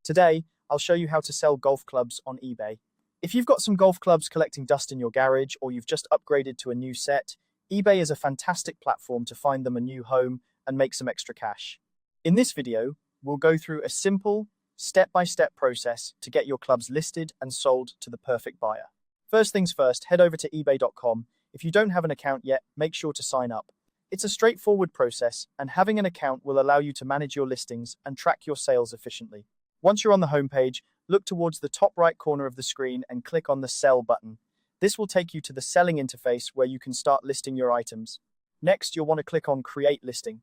Today, I'll show you how to sell golf clubs on eBay. If you've got some golf clubs collecting dust in your garage or you've just upgraded to a new set, eBay is a fantastic platform to find them a new home and make some extra cash. In this video, we'll go through a simple, step-by-step process to get your clubs listed and sold to the perfect buyer. First things first, head over to ebay.com. If you don't have an account yet, make sure to sign up. It's a straightforward process, and having an account will allow you to manage your listings and track your sales efficiently. Once you're on the homepage, look towards the top right corner of the screen and click on the Sell button. This will take you to the selling interface where you can start listing your items. Next, you'll want to click on Create Listing.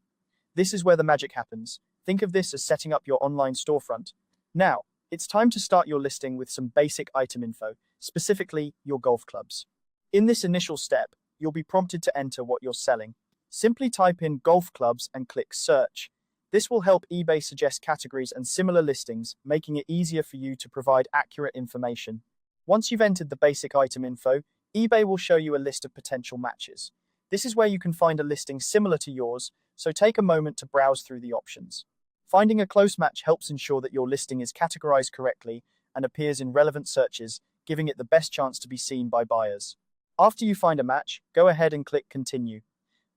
This is where the magic happens. Think of this as setting up your online storefront. Now, it's time to start your listing with some basic item info, specifically your golf clubs. In this initial step, you'll be prompted to enter what you're selling. Simply type in golf clubs and click Search. This will help eBay suggest categories and similar listings, making it easier for you to provide accurate information. Once you've entered the basic item info, eBay will show you a list of potential matches. This is where you can find a listing similar to yours, so take a moment to browse through the options. Finding a close match helps ensure that your listing is categorized correctly and appears in relevant searches, giving it the best chance to be seen by buyers. After you find a match, go ahead and click Continue.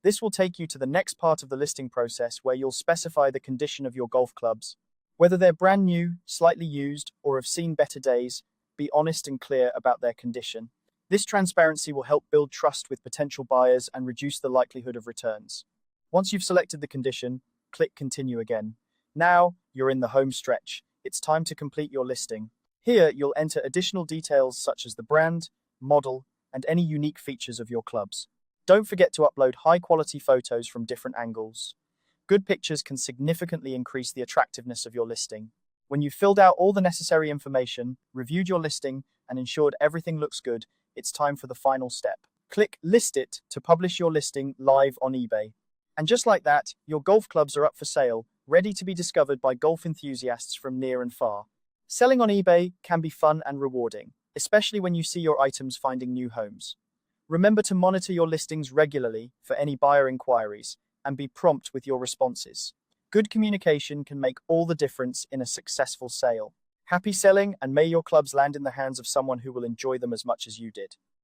This will take you to the next part of the listing process where you'll specify the condition of your golf clubs. Whether they're brand new, slightly used, or have seen better days, be honest and clear about their condition. This transparency will help build trust with potential buyers and reduce the likelihood of returns. Once you've selected the condition, click Continue again. Now, you're in the home stretch. It's time to complete your listing. Here, you'll enter additional details such as the brand, model, and any unique features of your clubs. Don't forget to upload high-quality photos from different angles. Good pictures can significantly increase the attractiveness of your listing. When you've filled out all the necessary information, reviewed your listing, and ensured everything looks good, it's time for the final step. Click List It to publish your listing live on eBay. And just like that, your golf clubs are up for sale, ready to be discovered by golf enthusiasts from near and far. Selling on eBay can be fun and rewarding, especially when you see your items finding new homes. Remember to monitor your listings regularly for any buyer inquiries and be prompt with your responses. Good communication can make all the difference in a successful sale. Happy selling, and may your clubs land in the hands of someone who will enjoy them as much as you did.